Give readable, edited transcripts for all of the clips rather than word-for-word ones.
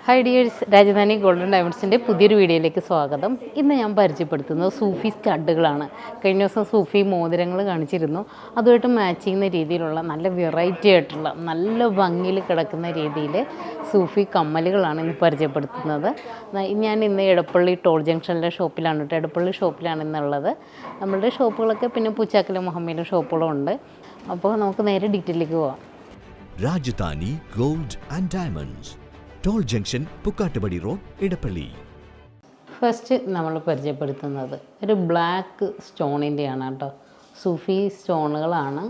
Hi dears, Rajdhani golden ഡയമണ്ട്സിൻ്റെ പുതിയൊരു വീഡിയോയിലേക്ക് സ്വാഗതം. ഇന്ന് ഞാൻ പരിചയപ്പെടുത്തുന്നത് സൂഫി സ്റ്റഡുകളാണ്. കഴിഞ്ഞ ദിവസം സൂഫി മോതിരങ്ങൾ കാണിച്ചിരുന്നു. അതുമായിട്ട് മാച്ച് ചെയ്യുന്ന രീതിയിലുള്ള നല്ല വെറൈറ്റി ആയിട്ടുള്ള നല്ല ഭംഗിയിൽ കിടക്കുന്ന രീതിയിൽ സൂഫി കമ്മലുകളാണ് ഇന്ന് പരിചയപ്പെടുത്തുന്നത്. ഞാൻ ഇന്ന് എടപ്പള്ളി ടോൾ ജംഗ്ഷനിലെ ഷോപ്പിലാണ് കേട്ടോ, എടപ്പള്ളി ഷോപ്പിലാണ് ഇന്നുള്ളത്. നമ്മളുടെ ഷോപ്പുകളൊക്കെ പിന്നെ പൂച്ചാക്കലും മുഹമ്മയിലും ഷോപ്പുകളും ഉണ്ട്. അപ്പോൾ നമുക്ക് നേരെ ഡീറ്റെയിലേക്ക് പോവാം. Rajadhani Gold and Diamonds, Toll Junction, Poochakkal Road, Edappally. First നമ്മൾ പരിചയപ്പെടുത്തുന്നത് ഒരു ബ്ലാക്ക് സ്റ്റോണിൻ്റെയാണ് കേട്ടോ. സൂഫി സ്റ്റോണുകളാണ്.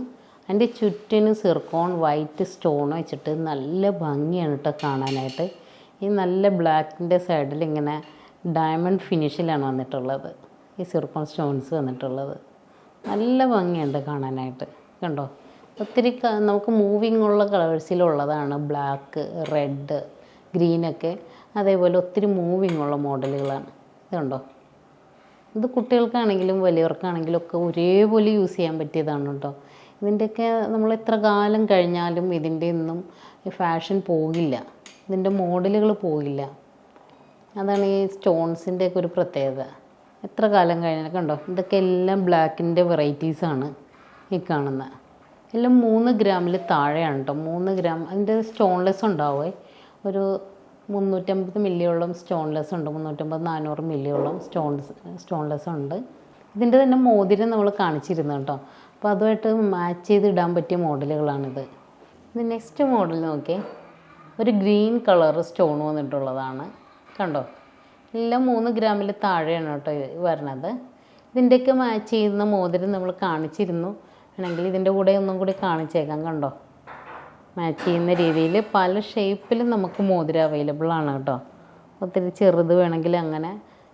അതിൻ്റെ ചുറ്റിന് സിർക്കോൺ വൈറ്റ് സ്റ്റോൺ വെച്ചിട്ട് നല്ല ഭംഗിയാണ് കേട്ടോ കാണാനായിട്ട്. ഈ നല്ല ബ്ലാക്കിൻ്റെ സൈഡിൽ ഇങ്ങനെ ഡയമണ്ട് ഫിനിഷിലാണ് വന്നിട്ടുള്ളത്. ഈ സിർക്കോൺ സ്റ്റോൺസ് വന്നിട്ടുള്ളത് നല്ല ഭംഗിയുണ്ട് കാണാനായിട്ട്. കണ്ടോ, ഒത്തിരി നമുക്ക് മൂവിങ് ഉള്ള കളേഴ്സിലുള്ളതാണ്. ബ്ലാക്ക്, റെഡ്, ഗ്രീനൊക്കെ അതേപോലെ ഒത്തിരി മൂവിങ് ഉള്ള മോഡലുകളാണ്. ഇതുണ്ടോ, ഇത് കുട്ടികൾക്കാണെങ്കിലും വലിയവർക്കാണെങ്കിലും ഒക്കെ ഒരേപോലെ യൂസ് ചെയ്യാൻ പറ്റിയതാണ് കേട്ടോ. ഇതിൻ്റെയൊക്കെ നമ്മൾ എത്ര കാലം കഴിഞ്ഞാലും ഇതിൻ്റെ ഒന്നും ഫാഷൻ പോകില്ല, ഇതിൻ്റെ മോഡലുകൾ പോകില്ല. അതാണ് ഈ സ്റ്റോൺസിൻ്റെയൊക്കെ ഒരു പ്രത്യേകത. എത്ര കാലം കഴിഞ്ഞാൽ കണ്ടോ, ഇതൊക്കെ എല്ലാം ബ്ലാക്കിൻ്റെ വെറൈറ്റീസാണ് ഈ കാണുന്നത്. എല്ലാം 3 ഗ്രാമിൽ താഴെയാണ് കേട്ടോ. 3 ഗ്രാം. അതിൻ്റെ സ്റ്റോൺലെസ് ഉണ്ടാവേ ഒരു 350 മില്ലിയോളം സ്റ്റോൺലെസ് ഉണ്ട്. 350-400 മില്ലിയോളം സ്റ്റോൺലെസ് ഉണ്ട്. ഇതിൻ്റെ തന്നെ മോതിരം നമ്മൾ കാണിച്ചിരുന്നു കേട്ടോ. അപ്പോൾ അതുമായിട്ട് മാച്ച് ചെയ്ത് ഇടാൻ പറ്റിയ മോഡലുകളാണിത്. ഇത് നെക്സ്റ്റ് മോഡൽ നോക്കിയേ, ഒരു ഗ്രീൻ കളർ സ്റ്റോൺ വന്നിട്ടുള്ളതാണ്. കണ്ടോ, എല്ലാം 3 ഗ്രാമിൽ താഴെയാണ് കേട്ടോ വരണത്. ഇതിൻ്റെയൊക്കെ മാച്ച് ചെയ്യുന്ന മോതിരം നമ്മൾ കാണിച്ചിരുന്നു. ആണെങ്കിൽ ഇതിൻ്റെ കൂടെ ഒന്നും കൂടി കാണിച്ചേക്കാം. കണ്ടോ, മാച്ച് ചെയ്യുന്ന രീതിയിൽ പല ഷേപ്പിലും നമുക്ക് മോതിരം അവൈലബിൾ ആണ് കേട്ടോ. ഒത്തിരി ചെറുത് വേണമെങ്കിൽ അങ്ങനെ.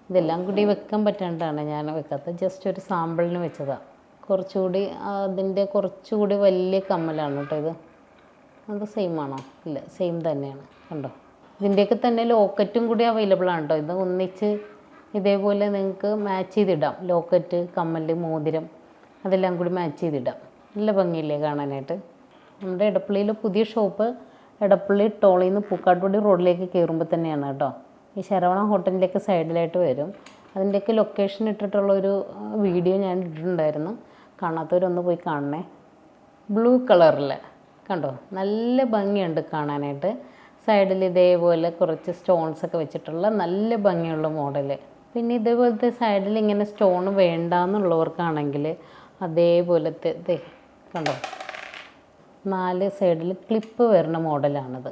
ഇതെല്ലാം കൂടി വെക്കാൻ പറ്റാണ്ടാണ് ഞാൻ വെക്കാത്തത്, ജസ്റ്റ് ഒരു സാമ്പിളിന് വെച്ചതാണ്. കുറച്ചുകൂടി അതിൻ്റെ കുറച്ചുകൂടി വലിയ കമ്മലാണ് കേട്ടോ ഇത്. അത് സെയിം ആണോ? ഇല്ല, സെയിം തന്നെയാണ്. കണ്ടോ, ഇതിൻ്റെയൊക്കെ തന്നെ ലോക്കറ്റും കൂടി അവൈലബിൾ ആണ് കേട്ടോ. ഇത് ഒന്നിച്ച് ഇതേപോലെ നിങ്ങൾക്ക് മാച്ച് ചെയ്തിടാം. ലോക്കറ്റ്, കമ്മൽ, മോതിരം അതെല്ലാം കൂടി മാച്ച് ചെയ്തിടാം. നല്ല ഭംഗിയില്ലേ കാണാനായിട്ട്. നമ്മുടെ എടപ്പള്ളിയിലെ പുതിയ ഷോപ്പ് എടപ്പള്ളി ടോളിൽ നിന്ന് പൂക്കാട്ടുപടി റോഡിലേക്ക് കയറുമ്പോൾ തന്നെയാണ് കേട്ടോ. ഈ ശരവണ ഹോട്ടലിലേക്ക് സൈഡിലായിട്ട് വരും. അതിൻ്റെയൊക്കെ ലൊക്കേഷൻ ഇട്ടിട്ടുള്ളൊരു വീഡിയോ ഞാൻ ഇട്ടിട്ടുണ്ടായിരുന്നു. കാണാത്തവരൊന്ന് പോയി കാണണേ. ബ്ലൂ കളറിൽ കണ്ടോ, നല്ല ഭംഗിയുണ്ട് കാണാനായിട്ട്. സൈഡിൽ ഇതേപോലെ കുറച്ച് സ്റ്റോൺസൊക്കെ വെച്ചിട്ടുള്ള നല്ല ഭംഗിയുള്ള മോഡൽ. പിന്നെ ഇതേപോലത്തെ സൈഡിൽ ഇങ്ങനെ സ്റ്റോൺ വേണ്ടാന്നുള്ളവർക്കാണെങ്കിൽ അതേപോലത്തെ കണ്ടോ, 4 സൈഡിൽ ക്ലിപ്പ് വരുന്ന മോഡലാണിത്.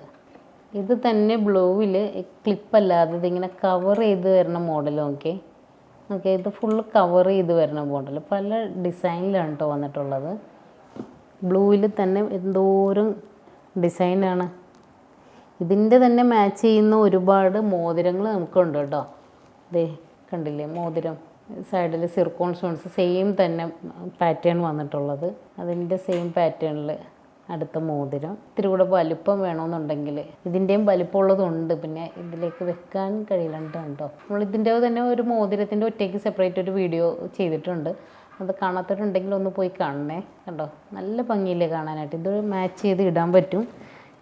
ഇത് തന്നെ ബ്ലൂവിൽ ക്ലിപ്പല്ലാതെ ഇതിങ്ങനെ കവർ ചെയ്ത് വരുന്ന മോഡൽ. ഓക്കെ, ഇത് ഫുള്ള് കവർ ചെയ്ത് വരുന്ന മോഡൽ. പല ഡിസൈനിലാണ് കേട്ടോ വന്നിട്ടുള്ളത്. ബ്ലൂവിൽ തന്നെ എന്തോരം ഡിസൈനാണ്. ഇതിൻ്റെ തന്നെ മാച്ച് ചെയ്യുന്ന ഒരുപാട് മോതിരങ്ങൾ നമുക്കുണ്ട് കേട്ടോ. ദേ കണ്ടില്ലേ മോതിരം, സൈഡിൽ സിർക്കോൺ സ്റ്റോൺസ് സെയിം തന്നെ പാറ്റേൺ വന്നിട്ടുള്ളത്. അതിൻ്റെ സെയിം പാറ്റേണിൽ അടുത്ത മോതിരം. ഇത്തിരി കൂടെ വലിപ്പം വേണമെന്നുണ്ടെങ്കിൽ ഇതിൻ്റെയും വലിപ്പമുള്ളതുണ്ട്. പിന്നെ ഇതിലേക്ക് വെക്കാൻ കഴിയില്ല കേട്ടോ. നമ്മൾ ഇതിൻ്റെ തന്നെ ഒരു മോതിരത്തിൻ്റെ ഒറ്റയ്ക്ക് സെപ്പറേറ്റ് ഒരു വീഡിയോ ചെയ്തിട്ടുണ്ട്. അത് കാണാത്തവരുണ്ടെങ്കിൽ ഒന്ന് പോയി കാണണേ. കണ്ടോ, നല്ല ഭംഗിയില്ലേ കാണാനായിട്ട്. ഇത് മാച്ച് ചെയ്ത് ഇടാൻ പറ്റും.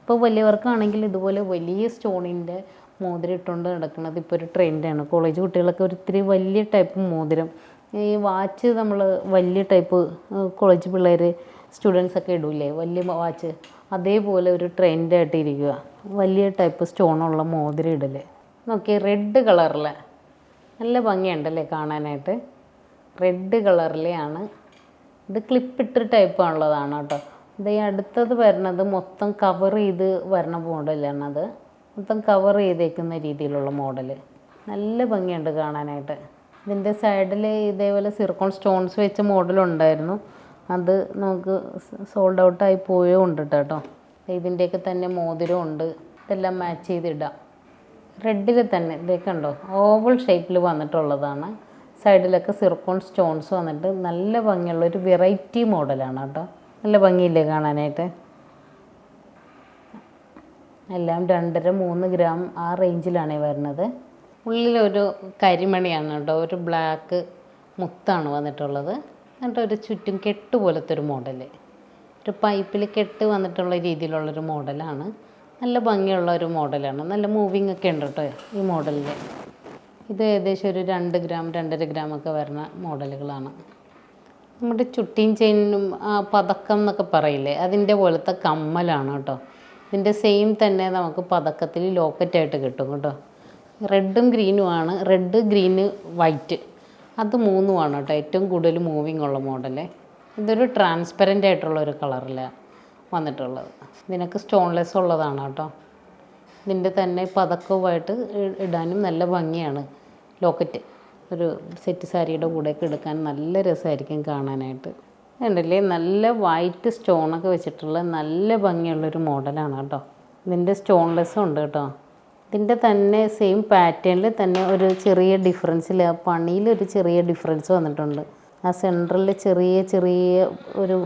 ഇപ്പോൾ വലിയവർക്കാണെങ്കിൽ ഇതുപോലെ വലിയ സ്റ്റോണിൻ്റെ മോതിരം ഇട്ടുകൊണ്ട് നടക്കുന്നത് ഇപ്പോൾ ഒരു ട്രെൻഡാണ്. കോളേജ് കുട്ടികളൊക്കെ ഒത്തിരി വലിയ ടൈപ്പ് മോതിരം, ഈ വാച്ച് നമ്മൾ വലിയ ടൈപ്പ് കോളേജ് പിള്ളേർ സ്റ്റുഡൻസൊക്കെ ഇടൂലേ വലിയ വാച്ച്, അതേപോലെ ഒരു ട്രെൻഡായിട്ട് ഇരിക്കുക. വലിയ ടൈപ്പ് സ്റ്റോണുള്ള മോതിരം ഇടല്. നോക്കി, റെഡ് കളറിൽ നല്ല ഭംഗിയുണ്ടല്ലേ കാണാനായിട്ട്. റെഡ് കളറിലെയാണ് ഇത്. ക്ലിപ്പിട്ട് ടൈപ്പാണുള്ളതാണ് കേട്ടോ. ഇത് അടുത്തത് വരുന്നത് മൊത്തം കവർ ചെയ്ത് വരണ മോഡലാണത്. മൊത്തം കവർ ചെയ്തേക്കുന്ന രീതിയിലുള്ള മോഡൽ. നല്ല ഭംഗിയുണ്ട് കാണാനായിട്ട്. ഇതിൻ്റെ സൈഡിൽ ഇതേപോലെ സിർക്കോൺ സ്റ്റോൺസ് വെച്ച മോഡലുണ്ടായിരുന്നു. അത് നമുക്ക് സോൾഡ് ഔട്ടായി പോയോ ഉണ്ട് കേട്ടോ. ഇതിൻ്റെയൊക്കെ തന്നെ മോതിരം ഉണ്ട്. ഇതെല്ലാം മാച്ച് ചെയ്തിടാം. റെഡിൽ തന്നെ ഇതേ കണ്ടോ, ഓവൽ ഷേപ്പിൽ വന്നിട്ടുള്ളതാണ്. സൈഡിലൊക്കെ സിർക്കോൺ സ്റ്റോൺസ് വന്നിട്ട് നല്ല ഭംഗിയുള്ളൊരു വെറൈറ്റി മോഡലാണ് കേട്ടോ. നല്ല ഭംഗിയില്ലേ കാണാനായിട്ട്. എല്ലാം 2.5-3 ഗ്രാം ആ റേഞ്ചിലാണ് വരുന്നത്. ഉള്ളിലൊരു കരിമണിയാണ് കേട്ടോ. ഒരു ബ്ലാക്ക് മുത്താണ് വന്നിട്ടുള്ളത്. എന്നിട്ട് ഒരു ചുറ്റും കെട്ട് പോലത്തെ ഒരു മോഡൽ, ഒരു പൈപ്പിൽ കെട്ട് വന്നിട്ടുള്ള രീതിയിലുള്ളൊരു മോഡലാണ്. നല്ല ഭംഗിയുള്ള ഒരു മോഡലാണ്. നല്ല മൂവിങ് ഒക്കെ ഉണ്ട് കേട്ടോ ഈ മോഡലിൽ. ഇത് ഏകദേശം ഒരു 2 ഗ്രാം 2.5 ഗ്രാം ഒക്കെ വരുന്ന മോഡലുകളാണ്. നമ്മുടെ ചുട്ടിയും ചെയിനും പതക്കം എന്നൊക്കെ പറയില്ലേ, അതിൻ്റെ പോലത്തെ കമ്മലാണ് കേട്ടോ. ഇതിൻ്റെ സെയിം തന്നെ നമുക്ക് പതക്കത്തിൽ ലോക്കറ്റായിട്ട് കിട്ടും കേട്ടോ. റെഡും ഗ്രീനുമാണ്, റെഡ് ഗ്രീന് വൈറ്റ്, അത് 3ഉമാണ് കേട്ടോ ഏറ്റവും കൂടുതൽ മൂവിങ് ഉള്ള മോഡല്. ഇതൊരു ട്രാൻസ്പെറൻ്റ് ആയിട്ടുള്ള ഒരു കളറിലാണ് വന്നിട്ടുള്ളത്. ഇതിനൊക്കെ സ്റ്റോൺലെസ് ഉള്ളതാണ് കേട്ടോ. ഇതിൻ്റെ തന്നെ പതക്കവുമായിട്ട് ഇടാനും നല്ല ഭംഗിയാണ്. ലോക്കറ്റ് ഒരു സെറ്റ് സാരിയുടെ കൂടെയൊക്കെ എടുക്കാൻ നല്ല രസമായിരിക്കും കാണാനായിട്ട്. കണ്ടില്ലേ, നല്ല വൈറ്റ് സ്റ്റോണൊക്കെ വെച്ചിട്ടുള്ള നല്ല ഭംഗിയുള്ളൊരു മോഡലാണ് കേട്ടോ. ഇതിൻ്റെ സ്റ്റോൺലെസ്സും ഉണ്ട് കേട്ടോ. ഇതിൻ്റെ തന്നെ സെയിം പാറ്റേണിൽ തന്നെ ഒരു ചെറിയ ഡിഫറൻസിൽ പണിയിലൊരു ചെറിയ ഡിഫറൻസ് വന്നിട്ടുണ്ട്. ആ സെൻറ്ററിൽ ചെറിയ ഒരു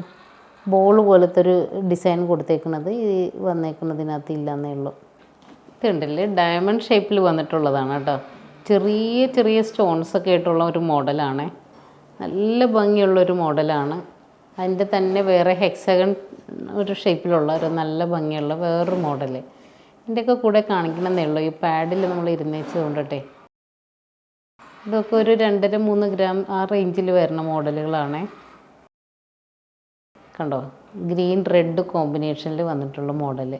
ബോൾ പോലത്തെ ഒരു ഡിസൈൻ കൊടുത്തേക്കുന്നത് ഈ വന്നേക്കുന്നതിനകത്ത് ഇല്ലന്നേ ഉള്ളൂ. ഇതുണ്ടല്ലേ, ഡയമണ്ട് ഷേപ്പിൽ വന്നിട്ടുള്ളതാണ് കേട്ടോ. ചെറിയ സ്റ്റോൺസൊക്കെ ആയിട്ടുള്ള ഒരു മോഡലാണ്. നല്ല ഭംഗിയുള്ളൊരു മോഡലാണ്. അതിൻ്റെ തന്നെ വേറെ ഹെക്സഗൺ ഒരു ഷേപ്പിലുള്ള ഒരു നല്ല ഭംഗിയുള്ള വേറൊരു മോഡൽ ഇതിൻ്റെയൊക്കെ കൂടെ കാണിക്കണമെന്നേ ഉള്ളൂ. ഈ പാഡിൽ നമ്മൾ ഇരുന്നേച്ച് കൊണ്ടിട്ടെ. ഇതൊക്കെ ഒരു 2.5-3 ഗ്രാം ആ റേഞ്ചിൽ വരുന്ന മോഡലുകളാണ്. കണ്ടോ, ഗ്രീൻ റെഡ് കോമ്പിനേഷനിൽ വന്നിട്ടുള്ള മോഡൽ.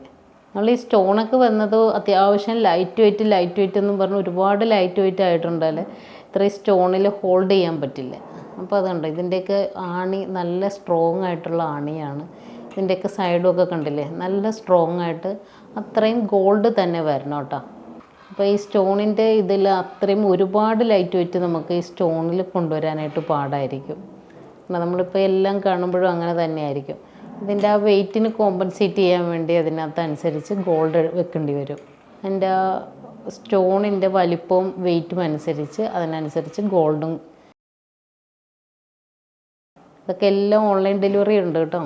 നമ്മൾ ഈ സ്റ്റോണൊക്കെ വന്നത് അത്യാവശ്യം ലൈറ്റ് വെയിറ്റ് എന്നും പറഞ്ഞ് ഒരുപാട് ലൈറ്റ് വെയിറ്റ് ആയിട്ടുണ്ടാൽ ഇത്രയും സ്റ്റോണിൽ ഹോൾഡ് ചെയ്യാൻ പറ്റില്ല. അപ്പോൾ അതുണ്ട്, ഇതിൻ്റെയൊക്കെ ആണി നല്ല സ്ട്രോങ് ആയിട്ടുള്ള ആണിയാണ്. ഇതിൻ്റെയൊക്കെ സൈഡും ഒക്കെ കണ്ടില്ലേ, നല്ല സ്ട്രോങ് ആയിട്ട് അത്രയും ഗോൾഡ് തന്നെ വരണം കേട്ടോ. അപ്പോൾ ഈ സ്റ്റോണിൻ്റെ ഇതിൽ അത്രയും ഒരുപാട് ലൈറ്റ് വെയിറ്റ് നമുക്ക് ഈ സ്റ്റോണിൽ കൊണ്ടുവരാനായിട്ട് പാടായിരിക്കും. നമ്മളിപ്പോൾ എല്ലാം കാണുമ്പോഴും അങ്ങനെ തന്നെയായിരിക്കും. ഇതിൻ്റെ ആ വെയ്റ്റിന് കോമ്പൻസേറ്റ് ചെയ്യാൻ വേണ്ടി അതിനകത്തനുസരിച്ച് ഗോൾഡ് വെക്കേണ്ടി വരും. അതിൻ്റെ ആ സ്റ്റോണിൻ്റെ വലിപ്പവും വെയ്റ്റും അനുസരിച്ച് അതിനനുസരിച്ച് ഗോൾഡും. ഇതൊക്കെ എല്ലാം ഓൺലൈൻ ഡെലിവറി ഉണ്ട് കേട്ടോ.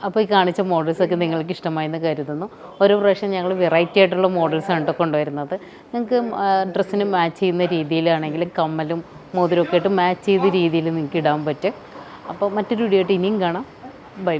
അപ്പോൾ ഈ കാണിച്ച മോഡൽസൊക്കെ നിങ്ങൾക്ക് ഇഷ്ടമായെന്ന് കരുതുന്നു. ഓരോ പ്രാവശ്യം ഞങ്ങൾ വെറൈറ്റി ആയിട്ടുള്ള മോഡൽസാണ് കേട്ടോ കൊണ്ടുവരുന്നത്. നിങ്ങൾക്ക് ഡ്രസ്സിന് മാച്ച് ചെയ്യുന്ന രീതിയിലാണെങ്കിലും കമ്മലും മോതിരമൊക്കെ ആയിട്ട് മാച്ച് ചെയ്ത രീതിയിൽ നിങ്ങൾക്ക് ഇടാൻ പറ്റും. അപ്പോൾ മറ്റൊരു വീഡിയോ ആയിട്ട് ഇനിയും കാണാം. ബൈ.